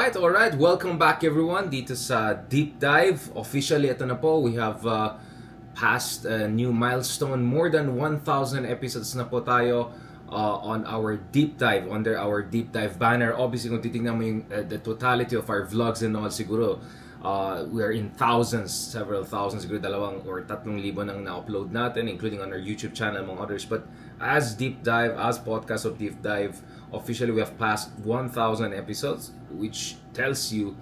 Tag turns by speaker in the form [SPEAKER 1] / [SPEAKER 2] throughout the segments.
[SPEAKER 1] Alright. Welcome back everyone dito sa Deep Dive. Officially, ito na po. We have passed a new milestone. More than 1,000 episodes na po tayo on our Deep Dive, under our Deep Dive banner. Obviously, kung titignan mo yung the totality of our vlogs and all, siguro we are in thousands, several thousands, siguro 2,000 or 3,000 nang na-upload natin, including on our YouTube channel, among others. But as Deep Dive, as podcast of Deep Dive, officially we have passed 1,000 episodes, which tells you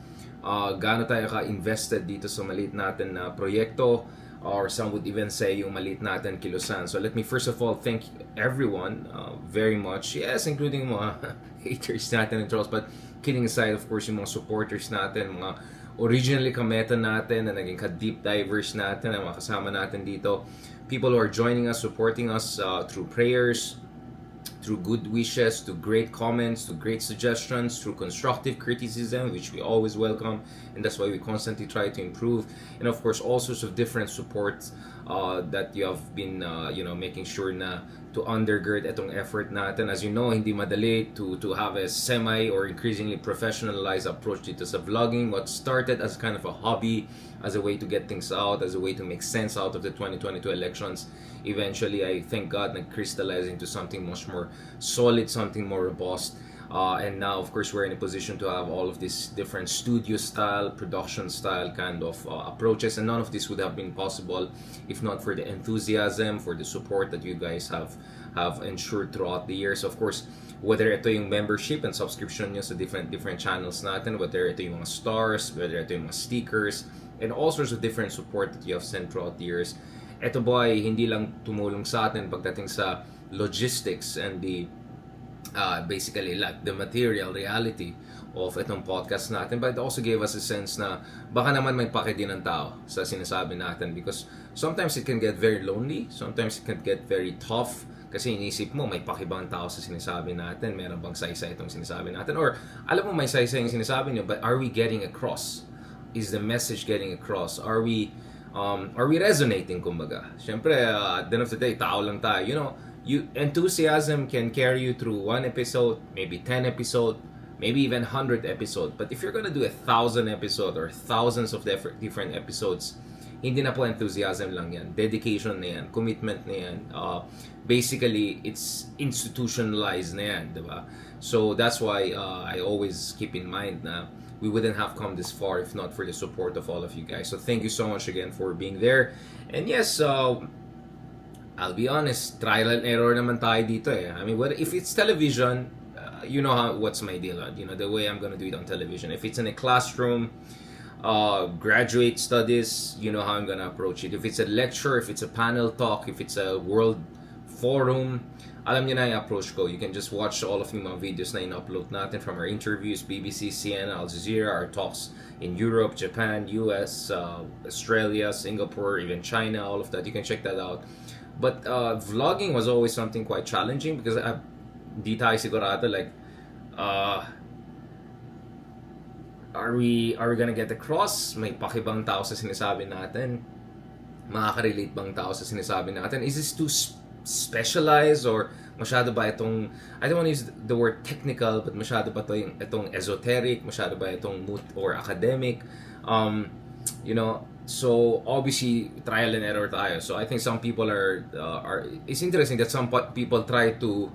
[SPEAKER 1] gaano tayo ka-invested dito sa maliit natin na proyekto, or some would even say yung maliit natin kilusan. So let me first of all thank everyone very much. Yes, including mga haters natin and trolls, but kidding aside, of course, yung mga supporters natin, mga originally kameta natin na naging ka-deep divers natin, ang mga kasama natin dito. People who are joining us, supporting us through prayers, through good wishes, to great comments, to great suggestions, through constructive criticism, which we always welcome, and that's why we constantly try to improve. And of course, all sorts of different supports that you have been, making sure na to undergird itong effort natin. As you know, hindi madali to have a semi or increasingly professionalized approach dito sa vlogging. What started as kind of a hobby, as a way to get things out, as a way to make sense out of the 2022 elections, eventually, I thank God, nag-crystallize into something much more solid, something more robust. And now, of course, we're in a position to have all of these different studio style, production style kind of approaches. And none of this would have been possible if not for the enthusiasm, for the support that you guys have ensured throughout the years. Of course, whether ito yung membership and subscription nyo sa different channels natin, whether ito yung mga stars, whether ito yung mga stickers, and all sorts of different support that you have sent throughout the years. Ito ba ay hindi lang tumulong sa atin pagdating sa logistics and the basically like the material reality of itong podcast natin, but it also gave us a sense na baka naman may pake din ng tao sa sinasabi natin, because sometimes it can get very lonely, sometimes it can get very tough, kasi inisip mo may pake bang tao sa sinasabi natin, meron bang saysay itong sinasabi natin, or alam mo may saysay yung sinasabi nyo, but are we getting across? Is the message getting across? Are we resonating, kumbaga? Siyempre, at the end of the day, tao lang tayo. Enthusiasm can carry you through one episode, maybe 10 episode, maybe even 100 episode. But if you're gonna do 1,000 episode or thousands of different episodes, hindi na po enthusiasm lang yan. Dedication na yan. Commitment na yan. Basically, it's institutionalized na yan, diba? So that's why I always keep in mind na we wouldn't have come this far if not for the support of all of you guys. So thank you so much again for being there. And yes, I'll be honest, trial and error naman tayo dito eh. I mean, if it's television, you know what's my deal on, the way I'm gonna do it on television. If it's in a classroom, graduate studies, you know how I'm gonna approach it. If it's a lecture, if it's a panel talk, if it's a world forum, alam niyo na yung approach ko. You can just watch all of yung mga videos na in-upload natin from our interviews, BBC, CNN, Al Jazeera, our talks in Europe, Japan, US, Australia, Singapore, even China, all of that. You can check that out. But vlogging was always something quite challenging because di tayo sigurado like are we gonna get across? May pakibang tao sa sinasabi natin? Makaka-relate bang tao sa sinasabi natin? Is this too specialized, or masyado ba itong, I don't want to use the word technical, but masyado ba itong esoteric, masyado ba itong moot or academic, so obviously trial and error tayo. So I think some people are it's interesting that some people try to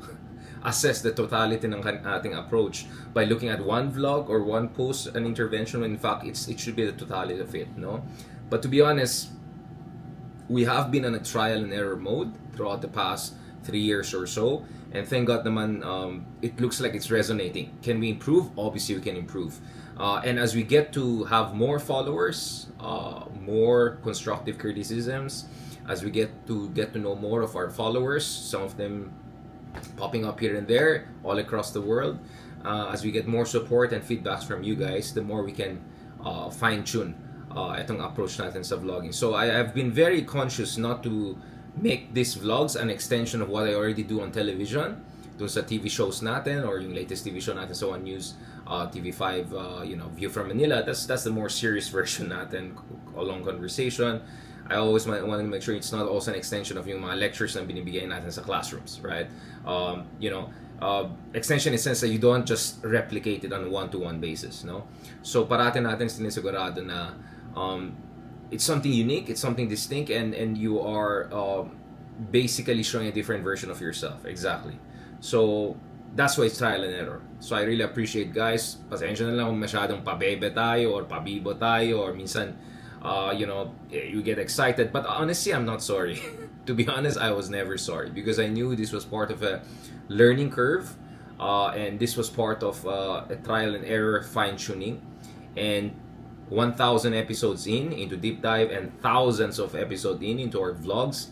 [SPEAKER 1] assess the totality ng ating approach by looking at one vlog or one post, an intervention, when in fact it should be the totality of it, no? But to be honest, we have been on a trial and error mode throughout the past 3 years or so, and thank God naman, it looks like it's resonating. Can we improve? Obviously we can improve, and as we get to have more followers, more constructive criticisms, as we get to know more of our followers, some of them popping up here and there all across the world, as we get more support and feedbacks from you guys, the more we can fine-tune itong approach natin sa vlogging. So I have been very conscious not to make these vlogs an extension of what I already do on television, dun sa TV shows natin, or yung latest TV show natin sa One News, TV5, View from Manila. That's the more serious version natin, a long conversation. I always want to make sure it's not also an extension of yung mga lectures na binibigay natin sa classrooms, right? extension in the sense that you don't just replicate it on a one-to-one basis, no? So parati natin sinisigurado na it's something unique, it's something distinct, and you are basically showing a different version of yourself. Exactly. So that's why it's trial and error. So I really appreciate, guys. Pasensya na lang kung masyadong pabebe tayo or pabibo tayo or minsan you get excited. But honestly, I'm not sorry. To be honest, I was never sorry because I knew this was part of a learning curve, and this was part of a trial and error fine-tuning. And 1,000 episodes into deep dive and thousands of episodes into our vlogs,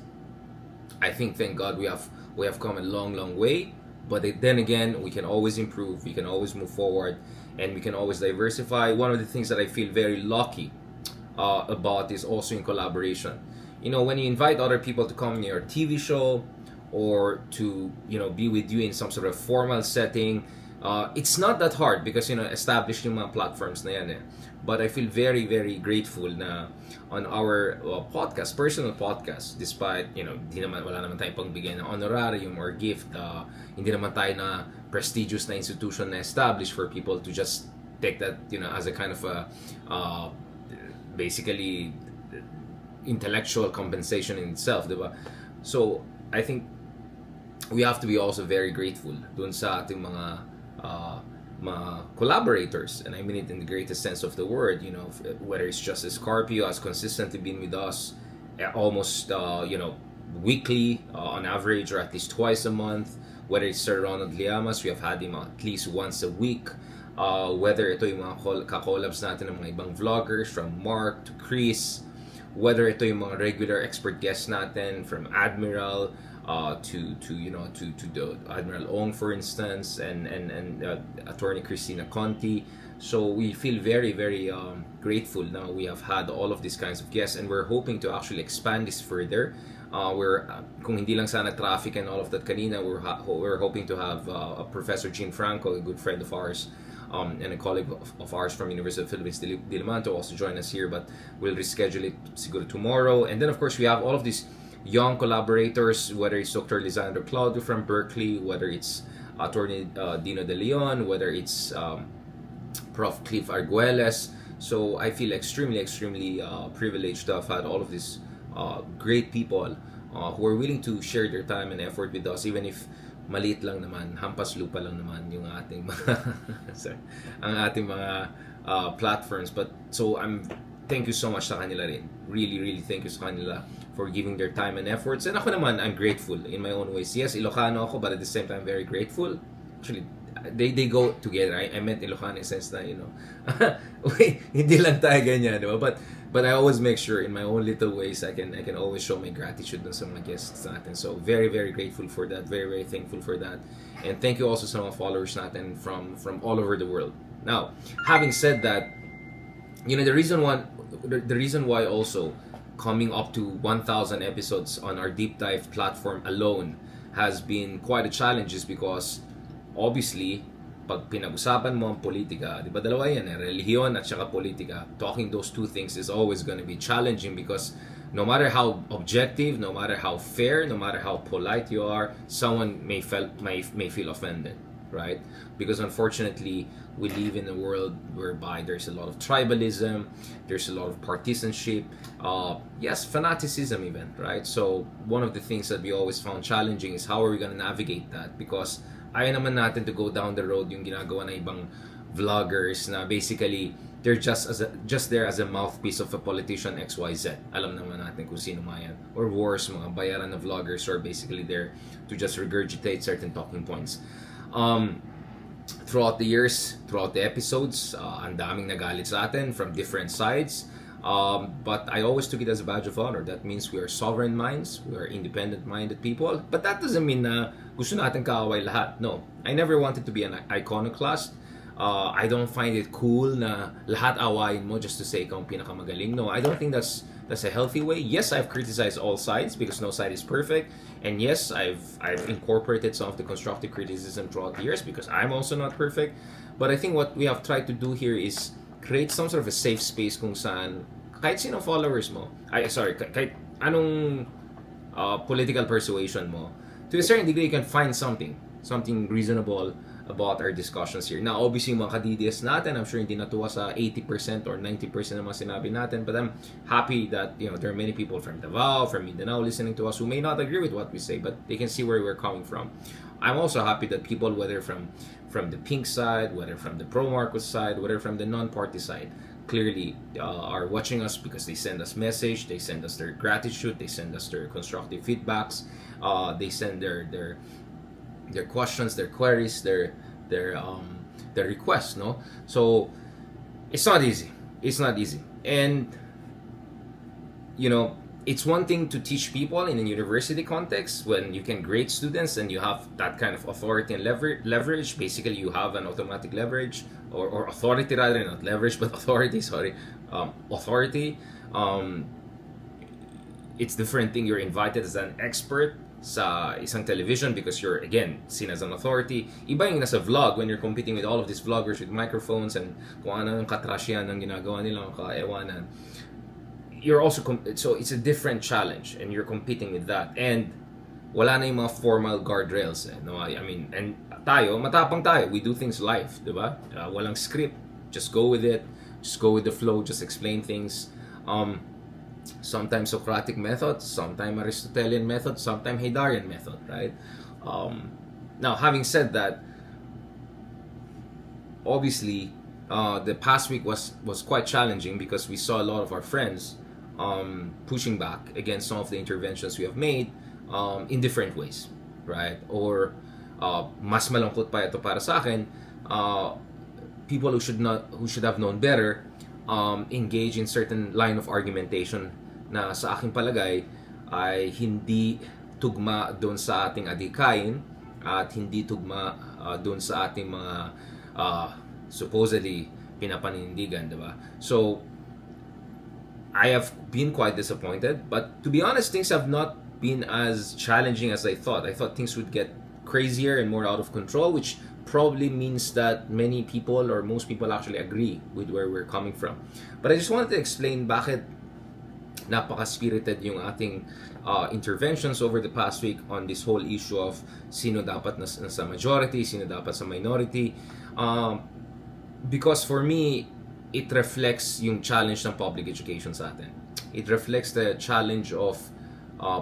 [SPEAKER 1] I think, thank God, we have come a long way. But then again, we can always improve, we can always move forward, and we can always diversify. One of the things that I feel very lucky about is also in collaboration. When you invite other people to come in your TV show or to be with you in some sort of formal setting, it's not that hard because established yung mga platforms na yan eh. But I feel very very grateful na on our podcast, personal podcast, despite wala naman tayong pangbigay ng honorarium or gift, hindi naman tayo na prestigious na institution na established for people to just take that as a kind of a basically intellectual compensation in itself, diba? So I think we have to be also very grateful dun sa ating mga collaborators, and I mean it in the greatest sense of the word. Whether it's Justice Scorpio has consistently been with us almost weekly on average, or at least twice a month. Whether it's Sir Ronald Liamas, we have had him at least once a week. Whether ito yung mga kakolabs natin ng mga ibang vloggers, from Mark to Chris, whether ito yung mga regular expert guests natin from Admiral to the Admiral Ong, for instance, and Attorney Christina Conti. So we feel very very grateful now we have had all of these kinds of guests, and we're hoping to actually expand this further. Kung hindi lang sana traffic and all of that kanina, we're hoping to have Professor Gene Franco, a good friend of ours, and a colleague of ours from University of Philippines, Diliman, to also join us here, but we'll reschedule it siguro tomorrow. And then of course we have all of these young collaborators, whether it's Dr. Lisandro Claudio from Berkeley, whether it's Attorney Dino De Leon, whether it's Prof. Cliff Arguelles. So I feel extremely privileged to have had all of these great people who are willing to share their time and effort with us, even if maliit lang naman, hampas lupa lang naman yung ating mga ang ating mga platforms. But so thank you so much sa kanila rin. Really thank you sa kanila for giving their time and efforts. And ako naman, I'm grateful in my own ways. Yes, Ilocano ako, but at the same time, very grateful. Actually, they go together. I meant Ilocano in the sense na, wait, hindi lang tayo ganyan, diba? But I always make sure in my own little ways I can always show my gratitude dun sa mga guests natin. So very grateful for that, very thankful for that. And thank you also sa mga followers natin from all over the world. Now, having said that, the reason why also coming up to 1,000 episodes on our deep dive platform alone has been quite a challenge is because obviously pag pinag-usapan mo ang politika, di ba dalawa yan relihiyon at saka politika, talking those two things is always going to be challenging because no matter how objective, no matter how fair, no matter how polite you are, someone may feel offended, right? Because unfortunately we live in a world whereby there's a lot of tribalism, there's a lot of partisanship, yes, fanaticism even, right? So one of the things that we always found challenging is how are we going to navigate that, because ayaw naman natin to go down the road yung ginagawa na ibang vloggers na basically they're just there as a mouthpiece of a politician XYZ. Alam naman natin kung sino mga yan. Or worse, mga bayaran na vloggers are basically there to just regurgitate certain talking points. Throughout the years, throughout the episodes, ang daming nagalit sa atin from different sides. But I always took it as a badge of honor. That means we are sovereign minds, we are independent-minded people. But that doesn't mean na gusto natin kaaway lahat. No, I never wanted to be an iconoclast. I don't find it cool na lahat awayin mo just to say ikaw ang pinakamagaling. No, I don't think that's a healthy way. Yes, I've criticized all sides because no side is perfect. And yes, I've incorporated some of the constructive criticism throughout the years because I'm also not perfect. But I think what we have tried to do here is create some sort of a safe space kung saan kahit sino followers mo, kahit anong political persuasion mo, to a certain degree you can find something something reasonable about our discussions here. Now, obviously, yung mga kadidias natin, I'm sure hindi natuwa sa 80% or 90% ng mga sinabi natin, but I'm happy that, there are many people from Davao, from Mindanao listening to us who may not agree with what we say, but they can see where we're coming from. I'm also happy that people, whether from the pink side, whether from the pro-Marcos side, whether from the non-party side, clearly are watching us because they send us message, they send us their gratitude, they send us their constructive feedbacks, they send their questions, their queries, their requests. No, so it's not easy. It's not easy, and it's one thing to teach people in a university context when you can grade students and you have that kind of authority and leverage. Basically, you have an automatic leverage or authority rather, not leverage, but authority. Sorry, authority. It's different thing. You're invited as an expert sa isang television because you're again seen as an authority. Iba yung nasa vlog when you're competing with all of these vloggers with microphones and kung ano yung katrasyan ng ginagawa nilang kaewanan. You're also so it's a different challenge and you're competing with that, and wala na yung mga formal guardrails no? I mean, and tayo matapang tayo, we do things live, diba? Walang script, just go with it, just go with the flow, just explain things. Sometimes Socratic method, sometimes Aristotelian method, sometimes Haydarian method, right? Now, having said that, obviously the past week was quite challenging because we saw a lot of our friends pushing back against some of the interventions we have made in different ways, right? Or mas malungkot pa ito para sa akin, people who should have known better engage in certain line of argumentation na sa aking palagay ay hindi tugma doon sa ating adhikain at hindi tugma doon sa ating mga supposedly pinapaninindigan, diba? So I have been quite disappointed, but to be honest, things have not been as challenging as I thought. I thought things would get crazier and more out of control, which probably means that many people or most people actually agree with where we're coming from. But I just wanted to explain bakit napaka-spirited yung ating interventions over the past week on this whole issue of sino dapat nasa majority, sino dapat sa minority. Because for me, it reflects yung challenge ng public education sa atin. It reflects the challenge of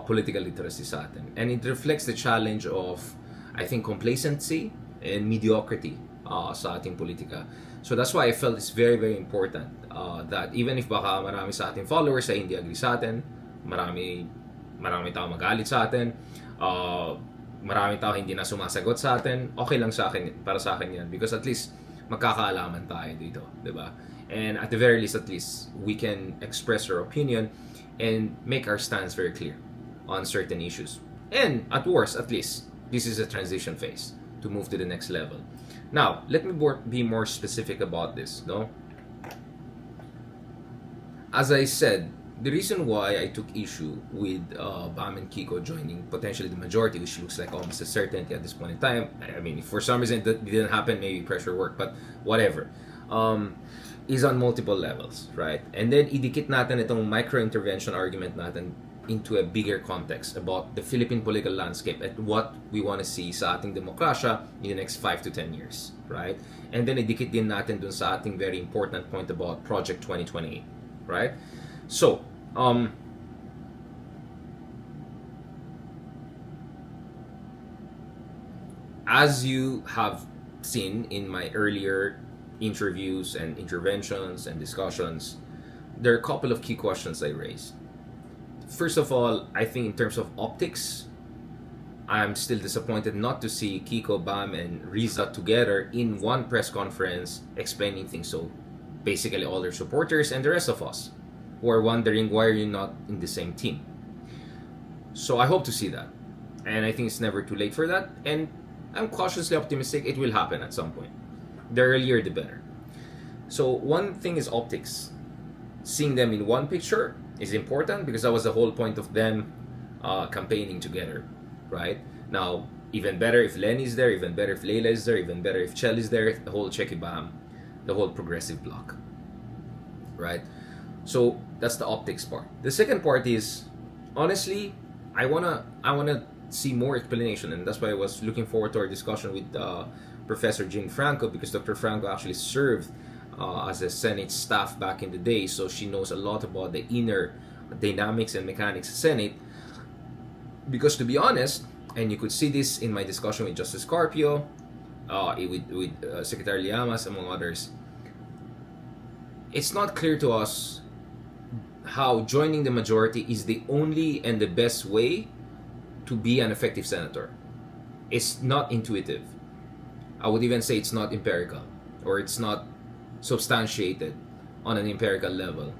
[SPEAKER 1] political literacy sa atin. And it reflects the challenge of, I think, complacency and mediocrity sa ating politika. So that's why I felt it's very, very important that even if baka marami sa ating followers ay hindi agree sa atin, marami tao magalit sa atin, marami tao hindi na sumasagot sa atin, okay lang sa akin, para sa akin yan. Because at least, magkakaalaman tayo dito, diba? And at the very least, at least, we can express our opinion and make our stance very clear on certain issues. And at worst, at least, this is a transition phase to move to the next level. Now, let me be more specific about this, no? As I said, the reason why I took issue with Bam and Kiko joining potentially the majority, which looks like almost a certainty at this point in time, I mean, if for some reason that didn't happen, maybe pressure worked, but whatever, is on multiple levels, right? And then idikit natin itong micro-intervention argument natin into a bigger context about the Philippine political landscape and what we want to see sa ating demokrasya in the next 5 to 10 years, right? And then idikit din natin dun sa ating very important point about Project 2028, right? So, as you have seen in my earlier interviews and interventions and discussions, there are a couple of key questions I raised. First of all, I think in terms of optics, I'm still disappointed not to see Kiko, Bam, and Risa together in one press conference explaining things. So basically all their supporters and the rest of us who are wondering why are you not in the same team. So I hope to see that. And I think it's never too late for that. And I'm cautiously optimistic it will happen at some point. The earlier the better. So one thing is optics. Seeing them in one picture is important because that was the whole point of them campaigning together, right? Now, even better if Leni is there, even better if Leila is there, even better if Chell is there, the whole Checky Bam, the whole progressive bloc, right? So that's the optics part. The second part is, honestly, I wanna see more explanation, and that's why I was looking forward to our discussion with Professor Jean Franco, because Dr. Franco actually served as a Senate staff back in the day, so she knows a lot about the inner dynamics and mechanics of Senate. Because to be honest, and you could see this in my discussion with Justice Carpio, with Secretary Llamas, among others, it's not clear to us how joining the majority is the only and the best way to be an effective senator. It's not intuitive. I would even say it's not empirical, or it's not substantiated on an empirical level.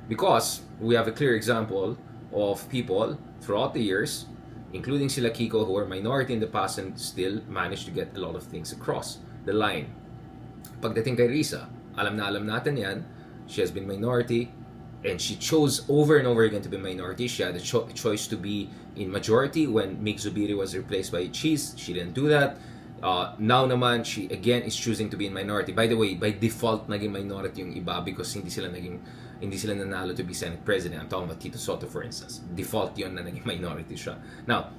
[SPEAKER 1] Because we have a clear example of people throughout the years, including sila Kiko, who are minority in the past and still managed to get a lot of things across the line. Pagdating kay Risa, alam natin yan, she has been minority, and she chose over and over again to be minority. She had a choice to be in majority when Mig Zubiri was replaced by Cheese. She didn't do that. Now naman, she again is choosing to be in minority. By the way, by default, naging minority yung iba because hindi sila nanalo to be Senate President. I'm talking about Tito Soto, for instance. Default yun na naging minority siya. Now,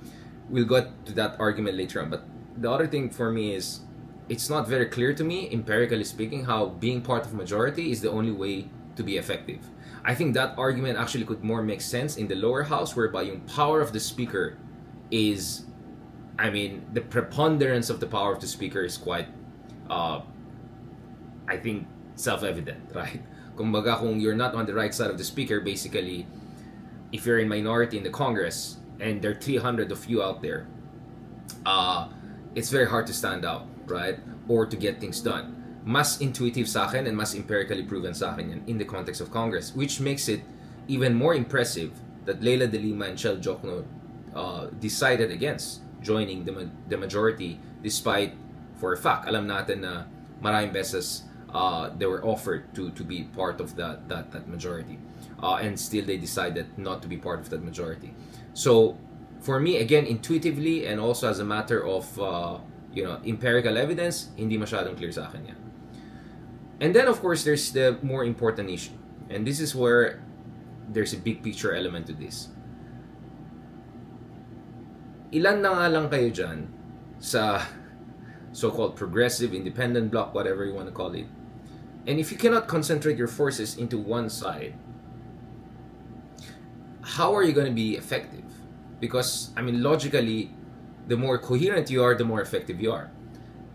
[SPEAKER 1] we'll get to that argument later on. But the other thing for me is, it's not very clear to me, empirically speaking, how being part of majority is the only way to be effective. I think that argument actually could more make sense in the lower house, whereby yung power of the speaker is, the preponderance of the power of the speaker is quite, I think, self-evident, right? Kumbaga, kung you're not on the right side of the speaker, basically, if you're in minority in the Congress, and there are 300 of you out there, it's very hard to stand out, right? Or to get things done. Mas intuitive sa akin and mas empirically proven sa akin yan in the context of Congress, which makes it even more impressive that Leila de Lima and Chel Jokno decided against joining the majority, despite, for a fact, alam natin na maraming beses they were offered to be part of that majority, and still they decided not to be part of that majority. So for me, again, intuitively and also as a matter of empirical evidence, hindi masyadong clear sa akin yan. And then, of course, there's the more important issue. And this is where there's a big picture element to this. Ilan na nga lang kayo dyan sa so-called progressive, independent bloc, whatever you want to call it. And if you cannot concentrate your forces into one side, how are you going to be effective? Because, logically, the more coherent you are, the more effective you are.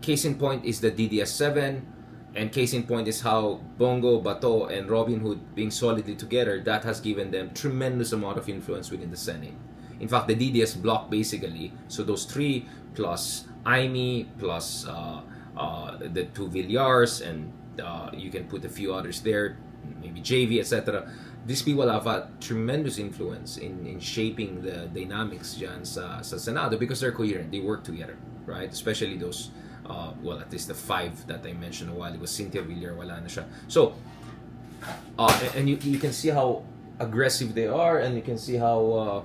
[SPEAKER 1] Case in point is the DDS-7, and case in point is how Bongo, Bato, and Robin Hood being solidly together, that has given them tremendous amount of influence within the Senate. In fact, the DDS bloc basically, so those three plus Aimee plus the two Villars, and you can put a few others there, maybe JV, etc. These people have a tremendous influence in shaping the dynamics dyan sa Senado because they're coherent, they work together, right? Especially those, at least the five that I mentioned a while ago. Cynthia Villar, wala na siya. So, and you can see how aggressive they are, and you can see how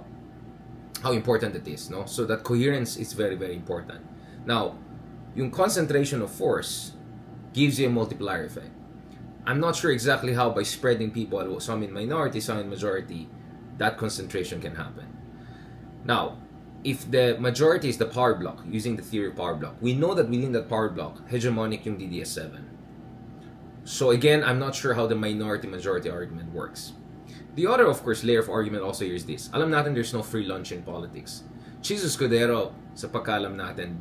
[SPEAKER 1] important it is, no? So that coherence is very, very important. Now, yung concentration of force gives you a multiplier effect. I'm not sure exactly how, by spreading people, some in minority, some in majority, that concentration can happen. Now, if the majority is the power block, using the theory of power block, we know that within that power block, hegemonic yung DDS-7. So again, I'm not sure how the minority-majority argument works. The other, of course, layer of argument also here is this. Alam natin there's no free lunch in politics. Chis Escudero, sa pagkaalam natin,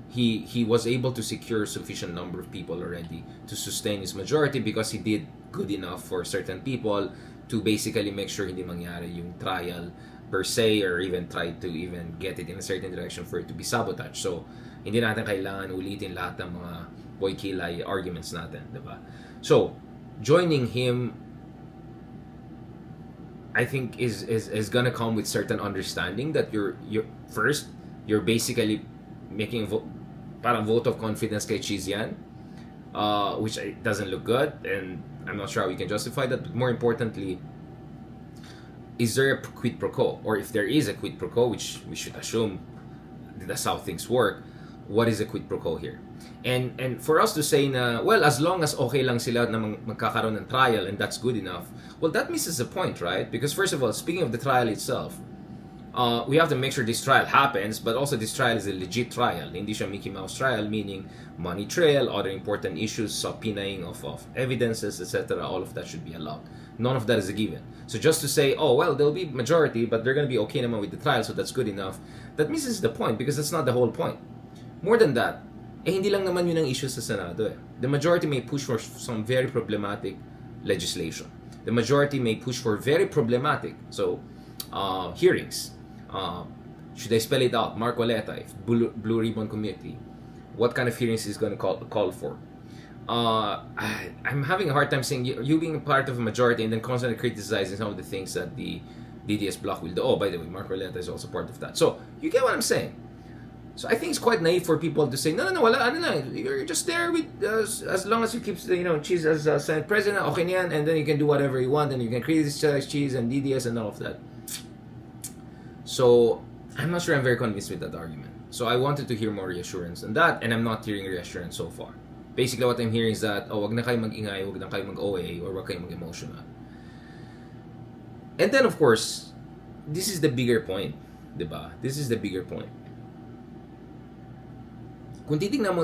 [SPEAKER 1] he was able to secure sufficient number of people already to sustain his majority because he did good enough for certain people to basically make sure hindi mangyari yung trial per se, or even try to even get it in a certain direction for it to be sabotaged. So, hindi natin kailangan ulitin lahat ng mga boy kilay arguments natin, diba? So, joining him, I think is gonna come with certain understanding that you're basically making parang vote of confidence kay Cheese yan, which doesn't look good, and I'm not sure how we can justify that. But more importantly, is there a quid pro quo? Or if there is a quid pro quo, which we should assume that's how things work, what is a quid pro quo here? And for us to say na, well, as long as okay lang sila na magkakaroon ng trial and that's good enough, well, that misses the point, right? Because first of all, speaking of the trial itself, we have to make sure this trial happens, but also this trial is a legit trial. Hindi siya Mickey Mouse trial, meaning money trail, other important issues, subpoenaing of evidences, etc. All of that should be allowed. None of that is a given. So just to say, oh, well, there'll be majority, but they're going to be okay naman with the trial, so that's good enough, that misses the point because that's not the whole point. More than that, hindi lang naman yun ang issue sa Senado. The majority may push for some very problematic legislation. The majority may push for very problematic hearings. Should I spell it out? Mark Waleta, if Blue Ribbon Committee, what kind of hearings is going to call for? I'm having a hard time saying you being part of a majority and then constantly criticizing some of the things that the DDS bloc will do. Oh, by the way, Mark Waleta is also part of that. So, you get what I'm saying? So I think it's quite naive for people to say, no, wala, ano na, you're just there with, as long as you keep, Cheese as Senate President, okay na yan, and then you can do whatever you want, and you can criticize Cheese and DDS and all of that. So, I'm not sure I'm very convinced with that argument. So I wanted to hear more reassurance on that, and I'm not hearing reassurance so far. Basically, what I'm hearing is that, wag na kayo mag-ingay, wag na kayo mag-OA, or wag kayo mag-emotional. And then, of course, this is the bigger point, diba? This is the bigger point. Kung titignan mo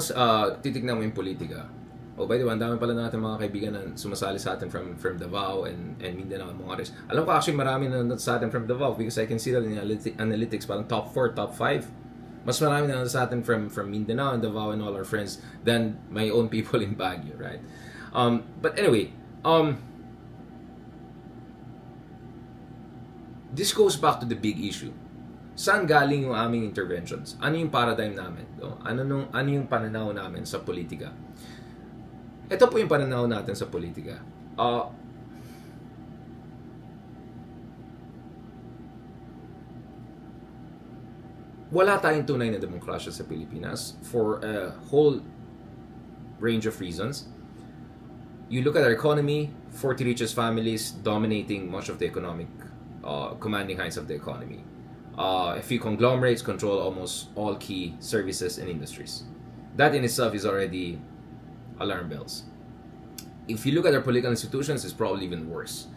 [SPEAKER 1] yung politika, by the way, ang dami pala natin mga kaibigan na sumasali sa atin from Davao and Mindanao and mga res. Alam ko actually marami na sa atin from Davao because I can see that in the analytics, parang top 4, top 5. Mas marami na sa atin from Mindanao and Davao and all our friends than my own people in Baguio, right? But anyway, this goes back to the big issue. Saan galing yung aming interventions? Ano yung paradigm namin? No? Ano yung pananaw namin sa politika? Ito po yung pananaw natin sa politika. Wala tayong tunay na demokrasya sa Pilipinas for a whole range of reasons. You look at our economy, 40 richest families dominating much of the economic, commanding heights of the economy. A few conglomerates control almost all key services and industries. That in itself is already alarm bells. If you look at our political institutions, it's probably even worse.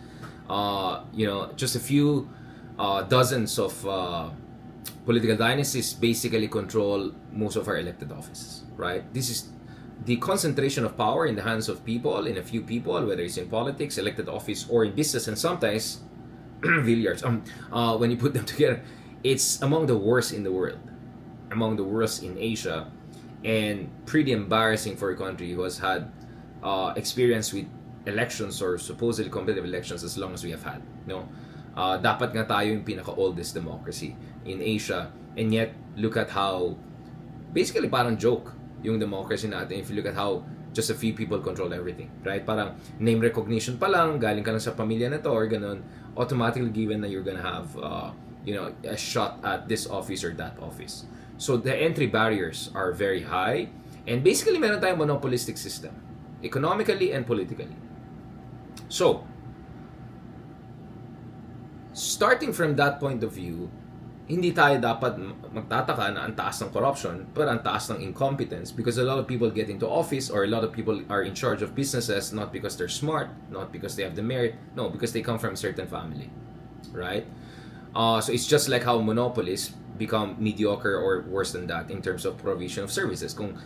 [SPEAKER 1] Just a few dozens of political dynasties basically control most of our elected offices, right? This is the concentration of power in the hands of people, in a few people, whether it's in politics, elected office, or in business, and sometimes billiards. When you put them together, it's among the worst in the world, among the worst in Asia, and pretty embarrassing for a country who has had experience with elections or supposedly competitive elections as long as we have had. Dapat nga tayo yung pinaka-oldest democracy in Asia, and yet look at how basically parang joke yung democracy natin if you look at how just a few people control everything, right? Parang name recognition pa lang, galing ka lang sa pamilya na to or ganun, automatically given that you're gonna have a shot at this office or that office. So the entry barriers are very high, and basically meron tayong monopolistic system, economically and politically. So, starting from that point of view, hindi tayo dapat magtataka na ang taas ng corruption, pero ang taas ng incompetence, because a lot of people get into office or a lot of people are in charge of businesses not because they're smart, not because they have the merit, no, because they come from a certain family, right? So it's just like how monopolies become mediocre or worse than that in terms of provision of services. Kung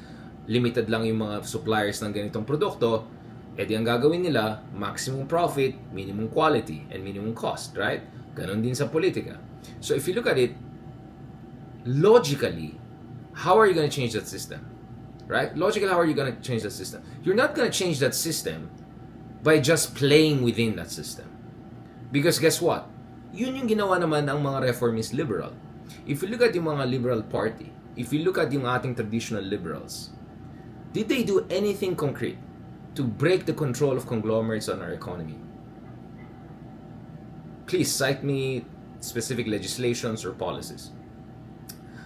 [SPEAKER 1] limited lang yung mga suppliers ng ganitong produkto, edi ang gagawin nila, maximum profit, minimum quality, and minimum cost, right? Ganon din sa politika. So if you look at it, logically, how are you going to change that system? Right? Logically, how are you going to change that system? You're not going to change that system by just playing within that system. Because guess what? Yun yung ginawa naman ng mga reformist liberal. If you look at yung mga liberal party, if you look at yung ating traditional liberals, did they do anything concrete to break the control of conglomerates on our economy? Please cite me specific legislations or policies.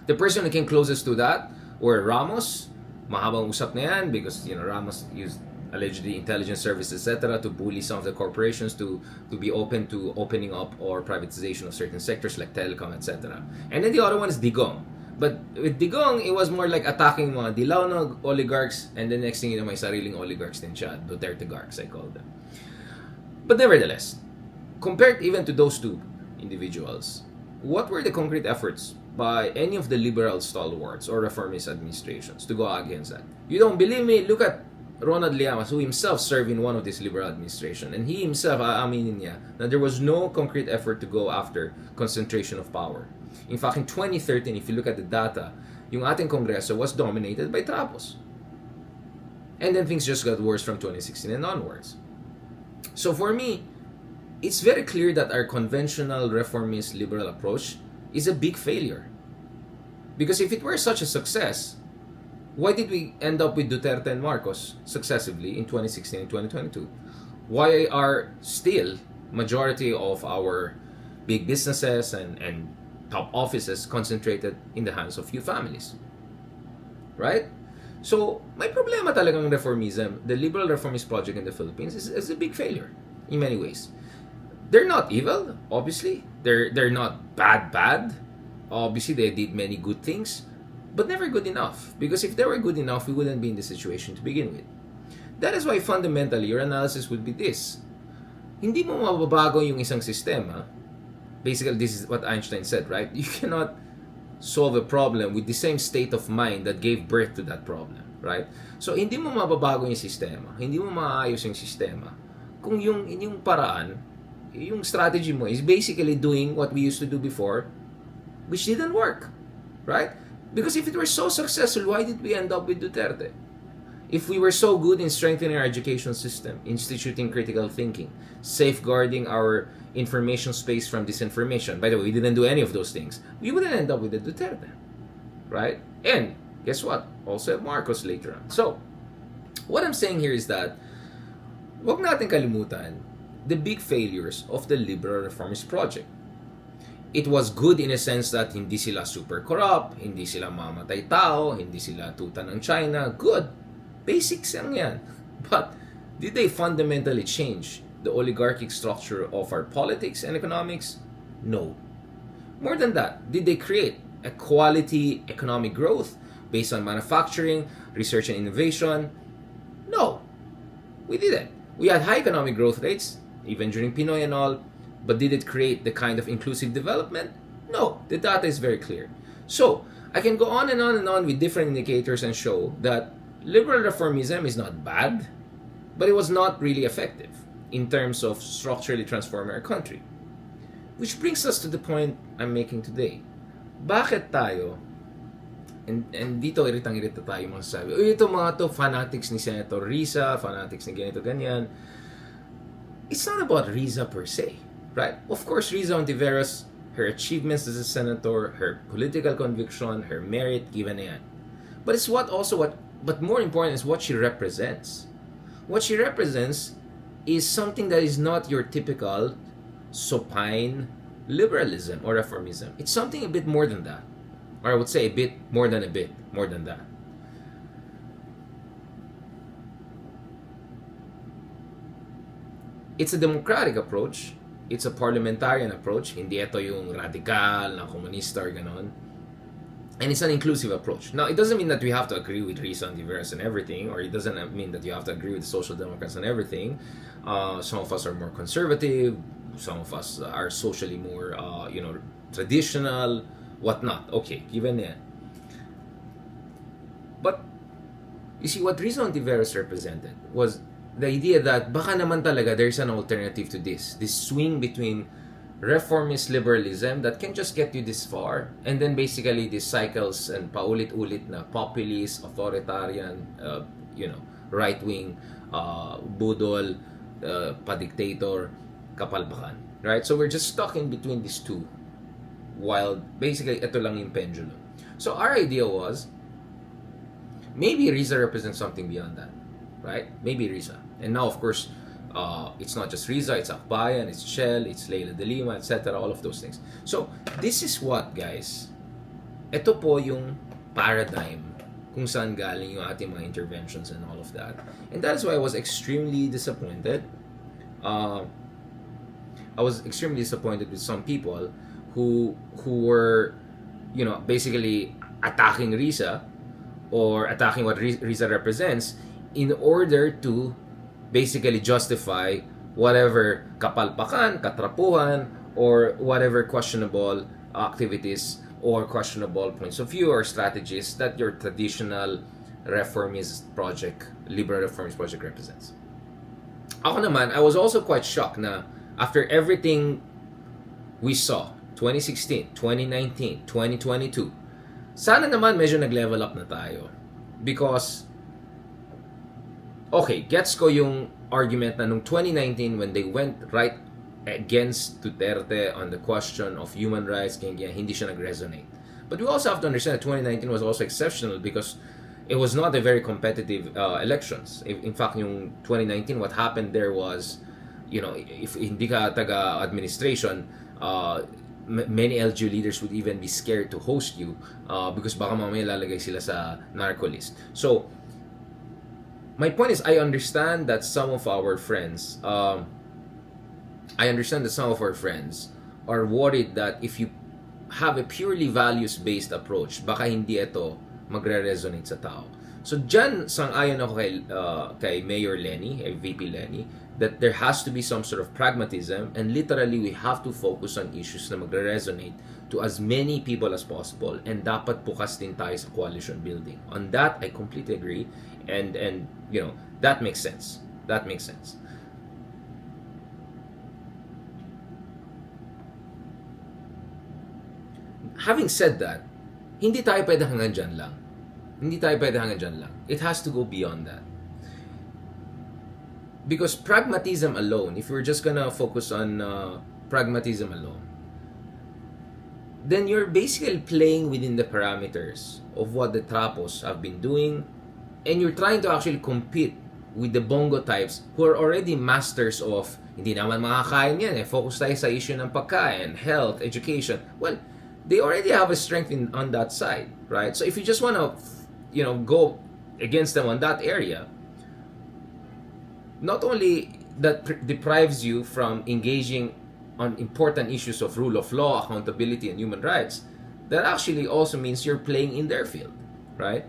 [SPEAKER 1] The person who came closest to that were Ramos. Mahabang usap na yan because Ramos used allegedly intelligence services, etc., to bully some of the corporations to be open to opening up or privatization of certain sectors like telecom, etc. And then the other one is Digong. But with Digong, it was more like attacking mga dilaw na oligarchs, and the next thing may sariling oligarchs din siya, Duterte-garchs, I call them. But nevertheless, compared even to those two individuals, what were the concrete efforts by any of the liberal stalwarts or reformist administrations to go against that? You don't believe me? Look at Ronald Llamas, who himself served in one of these liberal administration, and he himself, aaminin niya, na there was no concrete effort to go after concentration of power. In fact, in 2013, if you look at the data, yung ating Kongreso was dominated by trapos. And then things just got worse from 2016 and onwards. So for me, it's very clear that our conventional reformist liberal approach is a big failure. Because if it were such a success, why did we end up with Duterte and Marcos successively in 2016 and 2022? Why are still majority of our big businesses and top offices concentrated in the hands of few families? Right? So, may problema talagang reformism. The liberal reformist project in the Philippines is a big failure in many ways. They're not evil, obviously. They're not bad. Obviously, they did many good things, but never good enough. Because if they were good enough, we wouldn't be in this situation to begin with. That is why fundamentally, your analysis would be this. Hindi mo mababago yung isang sistema. Basically, this is what Einstein said, right? You cannot solve a problem with the same state of mind that gave birth to that problem, right? So, hindi mo mababago yung sistema. Hindi mo maayos yung sistema. Kung yung paraan, yung strategy mo is basically doing what we used to do before, which didn't work, right? Because if it were so successful, why did we end up with Duterte? If we were so good in strengthening our education system, instituting critical thinking, safeguarding our information space from disinformation, by the way, we didn't do any of those things, we wouldn't end up with the Duterte, right? And guess what? Also Marcos later on. So, what I'm saying here is that wag natin kalimutan the big failures of the liberal reformist project. It was good in a sense that hindi sila super corrupt, hindi sila mamatay tao, hindi sila tuta ng China. Good. Basics lang yan. But did they fundamentally change the oligarchic structure of our politics and economics? No. More than that, did they create a quality economic growth based on manufacturing, research and innovation? No. We didn't. We had high economic growth rates, even during Pinoy and all, but did it create the kind of inclusive development? No. The data is very clear. So, I can go on and on and on with different indicators and show that liberal reformism is not bad, but it was not really effective in terms of structurally transforming our country. Which brings us to the point I'm making today. Bakit tayo, and dito iritang-irita tayo masasabi, ito mga to, fanatics ni Senator Risa, fanatics ni ganito, ganyan. It's not about Risa per se, right? Of course, Risa Ontiveros, her achievements as a senator, her political conviction, her merit, given na yan. But it's but more important is what she represents. What she represents is something that is not your typical supine liberalism or reformism. It's something a bit more than that. Or I would say a bit more than that. It's a democratic approach. It's a parliamentarian approach. Hindi ito yung radical na komunista or ganon. And it's an inclusive approach. Now, it doesn't mean that we have to agree with Risa Ontiveros and everything, or it doesn't mean that you have to agree with the Social Democrats and everything. Some of us are more conservative. Some of us are socially more, traditional, whatnot. Okay, given that. But, you see, what Risa Ontiveros represented was the idea that baka naman talaga there's an alternative to this swing between reformist liberalism that can just get you this far, and then basically these cycles and paulit-ulit na populist, authoritarian, right-wing, budol, pa-dictator, kapalpakan. Right? So we're just stuck in between these two, while basically ito lang yung pendulum. So our idea was, maybe Risa represents something beyond that. Right? Maybe Risa. And now, of course, it's not just Risa, it's Akbayan, it's Shell, it's Leila de Lima, etc. All of those things. So, this is what, guys, ito po yung paradigm kung saan galing yung ating mga interventions and all of that. And that is why I was extremely disappointed. I was extremely disappointed with some people who were, basically attacking Risa or attacking what Risa represents in order to basically justify whatever kapalpakan, katrapuhan, or whatever questionable activities or questionable points of view or strategies that your traditional liberal reformist project represents. Ako naman, I was also quite shocked na after everything we saw, 2016, 2019, 2022, sana naman medyo nag-level up na tayo. Because, okay, gets ko yung argument na nung 2019 when they went right against Duterte on the question of human rights, hindi siya nag-resonate. But we also have to understand that 2019 was also exceptional because it was not a very competitive elections. In fact, yung 2019, what happened there was, if hindi ka taga-administration, many LGU leaders would even be scared to host you because baka mamaya lalagay sila sa narco list. So, my point is, I understand that some of our friends are worried that if you have a purely values-based approach, baka hindi ito magre-resonate sa tao. So dyan, sang-ayon ako kay Mayor Leni, VP Leni, that there has to be some sort of pragmatism and literally we have to focus on issues na magre-resonate to as many people as possible and dapat bukas din tayo sa coalition building. On that, I completely agree and that makes sense. That makes sense. Having said that, hindi tayo pwede hanggang dyan lang. It has to go beyond that. Because pragmatism alone, if we're just gonna focus on pragmatism alone, then you're basically playing within the parameters of what the Trapos have been doing, and you're trying to actually compete with the bongo types who are already masters of, hindi naman makakain yan focus tayo sa issue ng pagkain, health, education. Well, they already have a strength on that side, right? So if you just want to, go against them on that area, not only that deprives you from engaging on important issues of rule of law, accountability, and human rights, that actually also means you're playing in their field, right?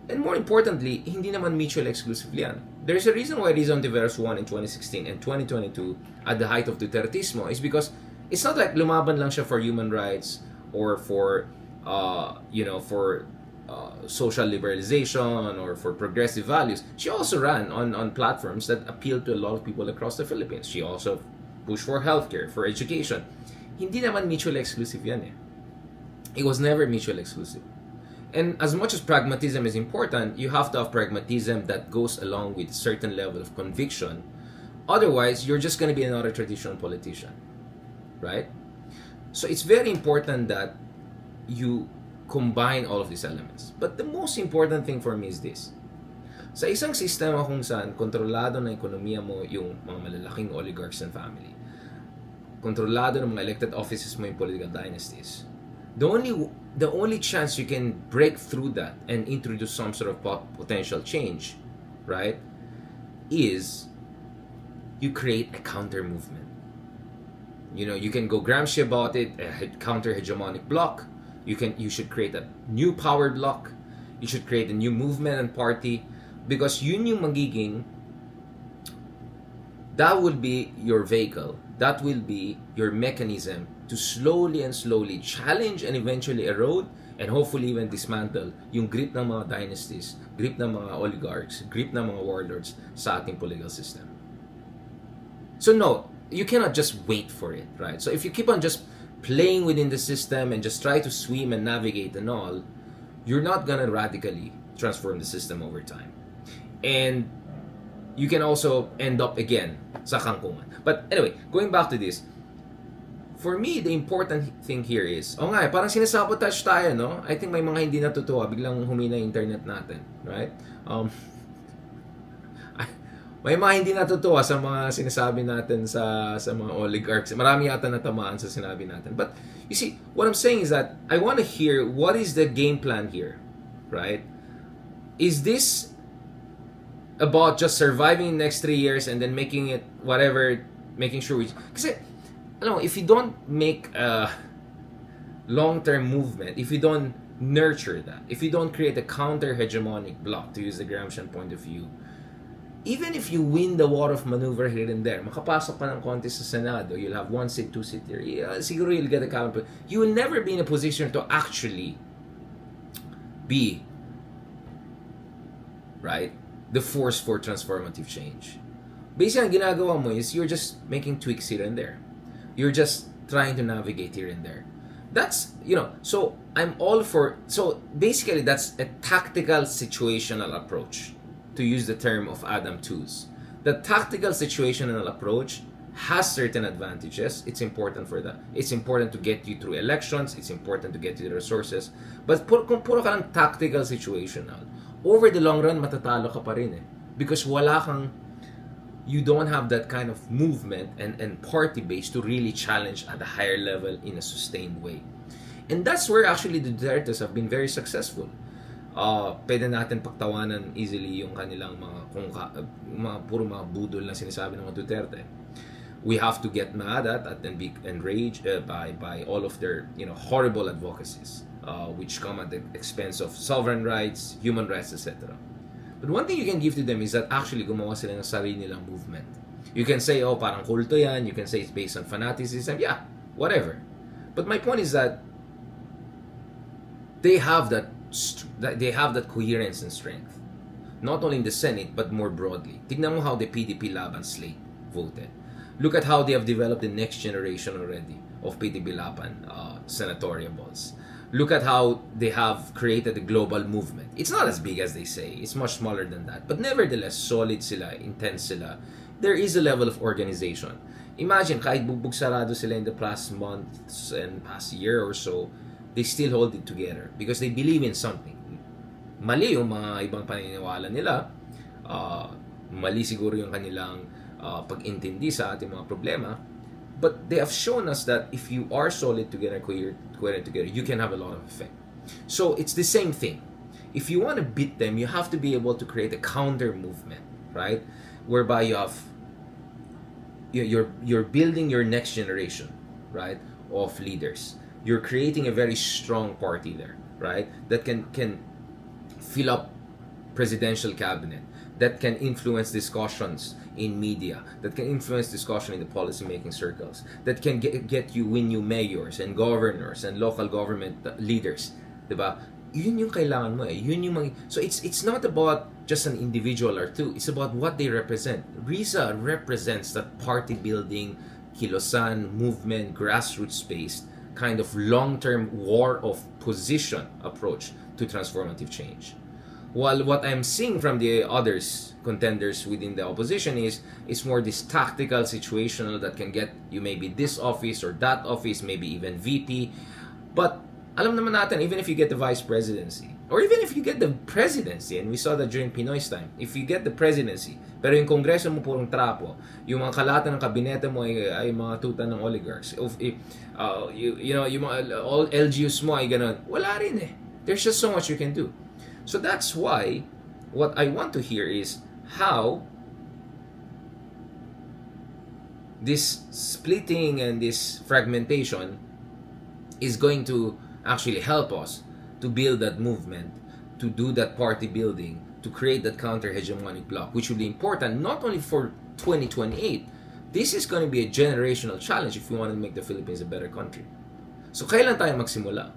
[SPEAKER 1] And more importantly, hindi naman mutually exclusive yan. There's a reason why Risa Ontiveros won in 2016 and 2022 at the height of Dutertismo is because it's not like lumaban lang siya for human rights or for social liberalization or for progressive values. She also ran on platforms that appeal to a lot of people across the Philippines. She also pushed for healthcare, for education. Hindi naman mutually exclusive yan. It was never mutually exclusive. And as much as pragmatism is important, you have to have pragmatism that goes along with a certain level of conviction. Otherwise, you're just going to be another traditional politician. Right? So it's very important that you combine all of these elements. But the most important thing for me is this. Sa isang sistema kung saan kontrolado ng ekonomiya mo yung mga malalaking oligarchs and family, kontrolado ng mga elected offices mo yung political dynasties, the only chance you can break through that and introduce some sort of potential change, right, is you create a counter movement. You can go Gramsci about it, a counter-hegemonic bloc. You should create a new power bloc. You should create a new movement and party because yun yung magiging, that will be your vehicle. That will be your mechanism to slowly challenge and eventually erode and hopefully even dismantle yung grip ng mga dynasties, grip ng mga oligarchs, grip ng mga warlords sa ating political system. So no, you cannot just wait for it, right? So if you keep on just playing within the system and just try to swim and navigate and all, you're not gonna radically transform the system over time. And you can also end up again sa kangkungan. But anyway, going back to this, for me, the important thing here is, parang sinasabotage tayo, no? I think may mga hindi natutuwa, biglang humina yung internet natin, right? May mga hindi natutuwa sa mga sinasabi natin sa mga oligarchs. Marami yata natamaan sa sinabi natin. But you see, what I'm saying is that I want to hear what is the game plan here, right? Is this about just surviving the next 3 years and then making it whatever, making sure we... Kasi, if you don't make a long-term movement, if you don't nurture that, if you don't create a counter-hegemonic bloc, to use the Gramscian point of view, even if you win the war of maneuver here and there, makapasok pa ng konti sa Senado, you'll have 1 seat, 2 seat here, siguro you'll get a counter. You will never be in a position to actually be, right, the force for transformative change. Basically, ang ginagawa mo is you're just making tweaks here and there. You're just trying to navigate here and there. That's, so I'm all for, so basically that's a tactical situational approach, to use the term of Adam Tooze. The tactical situational approach has certain advantages. It's important for that. It's important to get you through elections. It's important to get you the resources. But kung puro ka lang tactical situational, over the long run, matatalo ka pa rin eh. Because you don't have that kind of movement and party base to really challenge at a higher level in a sustained way. And that's where actually the Dutertes have been very successful. Pwede natin pagtawanan easily yung kanilang puro mga budol na sinasabi ng mga Duterte. We have to get mad at and be enraged by all of their horrible advocacies, which come at the expense of sovereign rights, human rights, etc. But one thing you can give to them is that actually gumawa sila ng sarili nilang movement. You can say, parang kulto yan. You can say it's based on fanaticism. Yeah, whatever. But my point is that they have that coherence and strength. Not only in the Senate, but more broadly. Tignan mo how the PDP Laban slate voted. Look at how they have developed the next generation already of PDP Laban senatoriables. Look at how they have created a global movement. It's not as big as they say. It's much smaller than that. But nevertheless, solid sila, intense sila. There is a level of organization. Imagine, kahit bugbog sarado sila in the past months and past year or so, they still hold it together because they believe in something. Mali yung mga ibang paniniwala nila. Mali siguro yung kanilang pag-intindi sa ating mga problema. But they have shown us that if you are solid together, coherent together, you can have a lot of effect. So it's the same thing. If you want to beat them, you have to be able to create a counter movement, right? Whereby you're building your next generation, right, of leaders. You're creating a very strong party there, right? That can fill up presidential cabinet, that can influence discussions in media, that can influence discussion in the policy-making circles, that can win you mayors and governors and local government leaders, diba? Yun yung kailangan mo eh. So it's not about just an individual or two. It's about what they represent. Risa represents that party-building, kilosan, movement, grassroots-based kind of long-term war of position approach to transformative change. While what I'm seeing from the others contenders within the opposition is more this tactical situational that can get you maybe this office or that office, maybe even VP. But alam naman natin, even if you get the vice presidency or even if you get the presidency, and we saw that during Pinoy's time, if you get the presidency pero yung kongreso mo purong trapo, yung mga kalatan ng kabinete mo ay mga tuta ng oligarchs, yung mga all LGUs mo ay ganun, wala rin eh. There's just so much you can do. So that's why what I want to hear is how this splitting and this fragmentation is going to actually help us to build that movement, to do that party building, to create that counter-hegemonic bloc, which will be important not only for 2028. This is going to be a generational challenge if we want to make the Philippines a better country. So kailan tayo magsimula?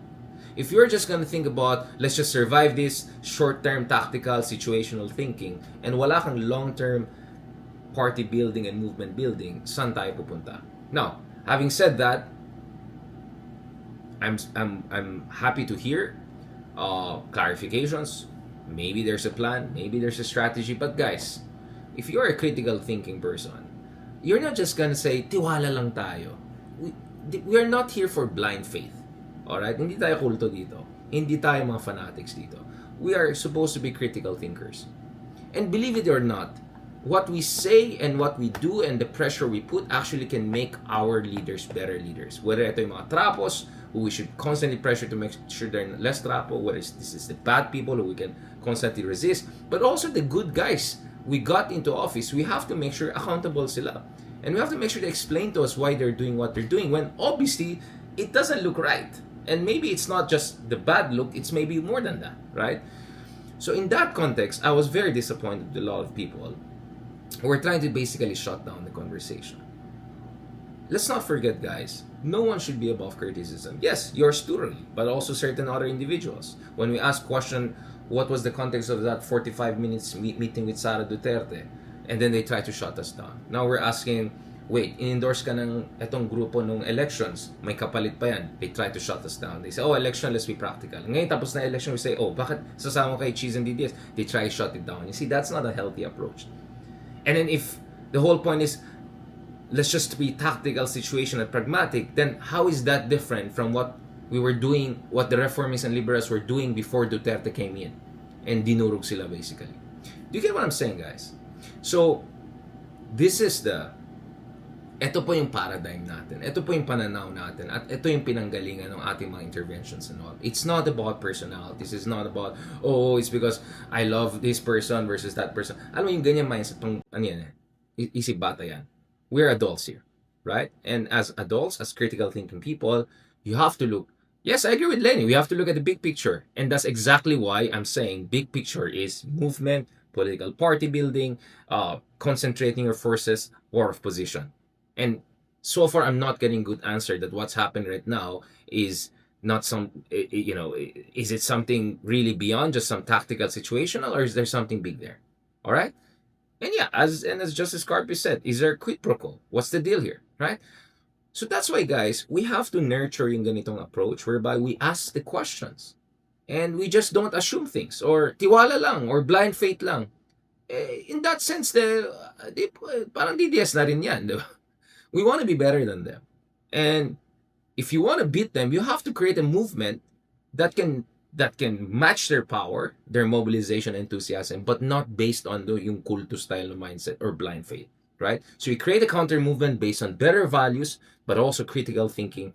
[SPEAKER 1] If you're just going to think about, let's just survive this short-term tactical situational thinking and wala kang long-term party building and movement building, saan tayo pupunta? Now, having said that, I'm happy to hear clarifications. Maybe there's a plan, maybe there's a strategy, but guys, if you're a critical thinking person, you're not just gonna say, tiwala lang tayo. We are not here for blind faith. Alright? Hindi tayo kulto dito. Hindi tayo mga fanatics dito. We are supposed to be critical thinkers. And believe it or not, what we say and what we do and the pressure we put actually can make our leaders better leaders. Whether ito yung mga trapos, who we should constantly pressure to make sure they're less trapo, whether this is the bad people who we can constantly resist, but also the good guys we got into office, we have to make sure accountable sila. And we have to make sure they explain to us why they're doing what they're doing when obviously it doesn't look right. And maybe it's not just the bad look, it's maybe more than that, right? So in that context, I was very disappointed with a lot of people We're trying to basically shut down the conversation. Let's not forget, guys, no one should be above criticism. Yes, yours truly, but also certain other individuals. When we ask question, what was the context of that 45 minutes meeting with Sara Duterte? And then they try to shut us down. Now we're asking, wait, in-endorse ka ng etong grupo nung elections, may kapalit pa yan. They try to shut us down. They say, oh, election, let's be practical. Ngayon, tapos na election, we say, oh, bakit sasama kay Cheese and DDS? They try to shut it down. You see, that's not a healthy approach. And then if the whole point is, let's just be tactical, situation, and pragmatic, then how is that different from what we were doing, what the reformists and liberals were doing before Duterte came in? And dinurog sila basically. Do you get what I'm saying, guys? So, this is ito po yung paradigm natin. Ito po yung pananaw natin. At ito yung pinanggalingan ng ating mga interventions and all. It's not about personalities. It's not about, oh, it's because I love this person versus that person. Alam mo yung ganyan mindset, ano yan isip bata yan. We're adults here, right? And as adults, as critical thinking people, you have to look. Yes, I agree with Leni. We have to look at the big picture. And that's exactly why I'm saying big picture is movement, political party building, concentrating your forces, war of position. And so far, I'm not getting good answer that what's happened right now is not is it something really beyond just some tactical situational, or is there something big there? All right. And yeah, as Justice Carpi said, is there quid pro quo? What's the deal here, right? So that's why, guys, we have to nurture yung ganitong approach whereby we ask the questions and we just don't assume things or tiwala lang or blind faith lang. In that sense, parang DDS na rin yan, di ba? We want to be better than them. And if you want to beat them, you have to create a movement that can match their power, their mobilization, enthusiasm, but not based on yung culto style of mindset or blind faith, right? So you create a counter movement based on better values, but also critical thinking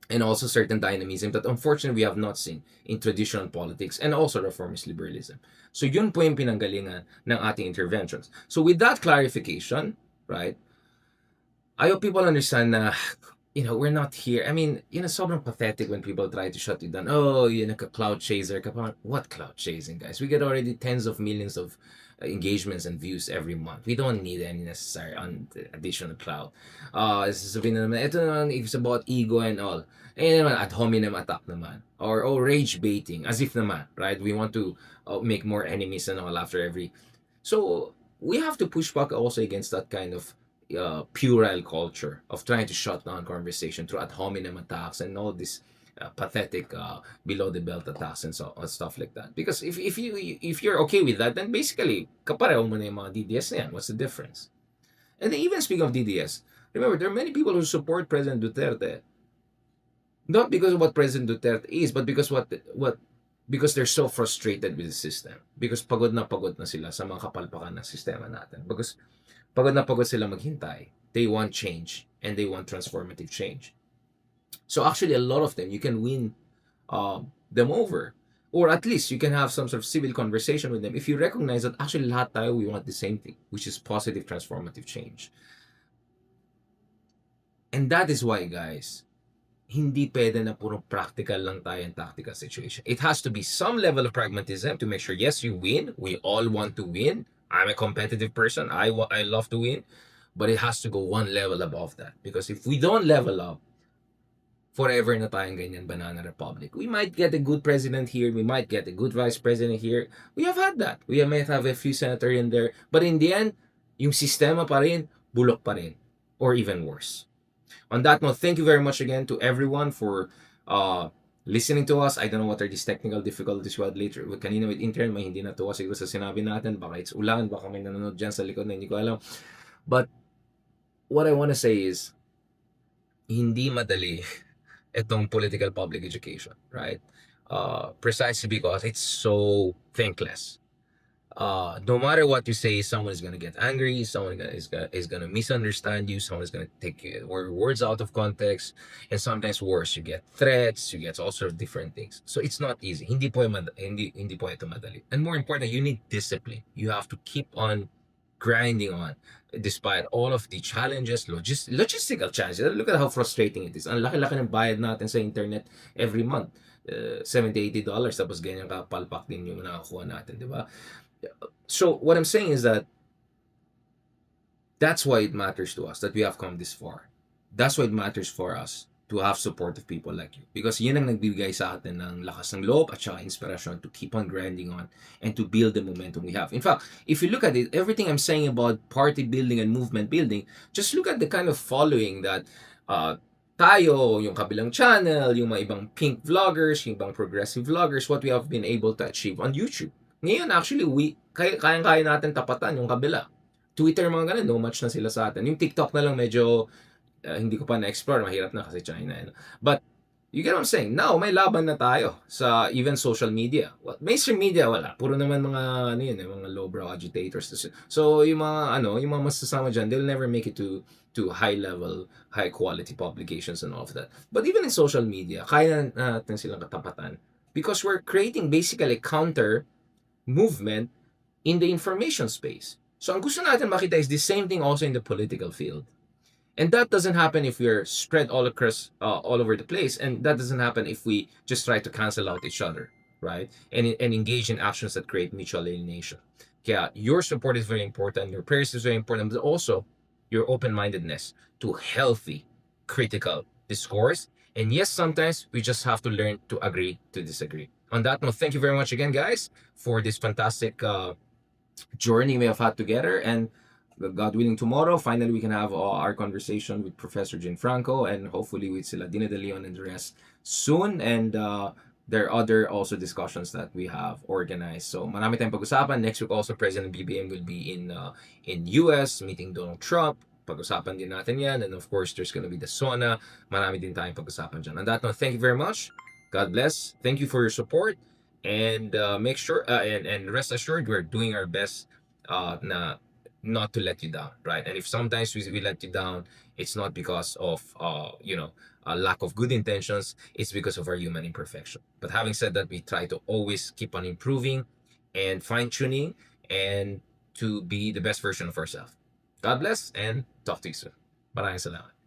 [SPEAKER 1] and also certain dynamism that unfortunately we have not seen in traditional politics and also reformist liberalism. So yun po yung pinanggalingan ng ating interventions. So with that clarification, right, I hope people understand na, we're not here. I mean, sobrang pathetic when people try to shut you down. Oh, cloud chaser ka pa. What cloud chasing, guys? We get already tens of millions of engagements and views every month. We don't need any necessary additional cloud. Sasabihin na naman, ito naman, it's about ego and all. Naman, ad hominem attack naman. Or rage baiting, as if naman, right? We want to make more enemies and all after every. So, we have to push back also against that kind of puerile culture of trying to shut down conversation through ad hominem attacks and all this pathetic below the belt attacks and stuff like that. Because if you're okay with that, then basically kapareho mo na yung mga DDS na yan. What's the difference? And then even speaking of DDS, remember there are many people who support President Duterte, not because of what President Duterte is, but because because they're so frustrated with the system. Because pagod na sila sa mga kapalpakan ng sistema natin. Because pagod na pagod sila maghintay. They want change and they want transformative change. So actually, a lot of them, you can win them over. Or at least you can have some sort of civil conversation with them if you recognize that actually lahat tayo, we want the same thing, which is positive transformative change. And that is why, guys, hindi pwede na puro practical lang tayo in tactical situation. It has to be some level of pragmatism to make sure, yes, you win. We all want to win. I'm a competitive person. I love to win. But it has to go one level above that. Because if we don't level up, forever na tayong ganyan banana republic. We might get a good president here. We might get a good vice president here. We have had that. We might have a few senators in there. But in the end, yung sistema pa rin, bulok pa rin. Or even worse. On that note, thank you very much again to everyone for listening to us. I don't know what are these technical difficulties we had later. Kanina with intern, may hindi natuwa siguro sa sinabi natin. Baka it's ulan, baka may nanonood dyan sa likod na hindi ko alam. But what I want to say is, hindi madali itong political public education, right? Precisely because it's so thankless. No matter what you say, someone is gonna get angry, someone is gonna misunderstand you, someone is gonna take words out of context, and sometimes worse, you get threats, you get all sorts of different things. So it's not easy. Hindi po ito madali. And more important, you need discipline. You have to keep on grinding on despite all of the challenges, logistical challenges. Look at how frustrating it is. Ang laki-laki ng bayad natin sa internet every month. $70-$80, tapos ganyan kapalpak din yung nakakuha natin, di ba? So what I'm saying is that That's why it matters to us that we have come this far. That's why it matters for us to have supportive people like you. Because yun ang nagbibigay sa atin ng lakas ng loob at saka inspiration to keep on grinding on and to build the momentum we have. In fact, if you look at it, everything I'm saying about party building and movement building, just look at the kind of following that uh, tayo, yung kabilang channel, yung mga ibang pink vloggers, yung ibang progressive vloggers, what we have been able to achieve on YouTube. Ngayon, actually, kayang-kaya natin tapatan yung kabila. Twitter, mga ganun, no match na sila sa atin. Yung TikTok na lang medyo hindi ko pa na-explore, mahirap na kasi China. But, you get what I'm saying? Now, may laban na tayo sa even social media. Well, mainstream media, wala. Puro naman mga, ano yun, mga lowbrow agitators. So, yung mga, yung mga masasama dyan, they'll never make it to high level, high quality publications and all of that. But even in social media, kaya natin silang katapatan because we're creating basically counter movement in the information space. So, ang gusto natin makita is the same thing also in the political field. And that doesn't happen if we're spread all across, all over the place. And that doesn't happen if we just try to cancel out each other, right? And engage in actions that create mutual alienation. Kaya your support is very important. Your prayers is very important, but also your open-mindedness to healthy, critical discourse. And yes, sometimes we just have to learn to agree to disagree. On that note, thank you very much again, guys, for this fantastic journey we have had together. And God willing, tomorrow, finally, we can have our conversation with Professor Gianfranco and hopefully with sila Dina De Leon and the rest soon. And there are other also discussions that we have organized. So marami tayong pag-usapan. Next week also, President BBM will be in US meeting Donald Trump. Pag-usapan din natin yan. And of course, there's gonna be the SONA. Marami din tayong pag-usapan dyan. On that note, thank you very much. God bless. Thank you for your support. And make sure, and rest assured, we're doing our best na not to let you down, right? And if sometimes we let you down, it's not because of a lack of good intentions. It's because of our human imperfection. But having said that, we try to always keep on improving and fine tuning and to be the best version of ourselves. God bless and talk to you soon. Maraming salamat.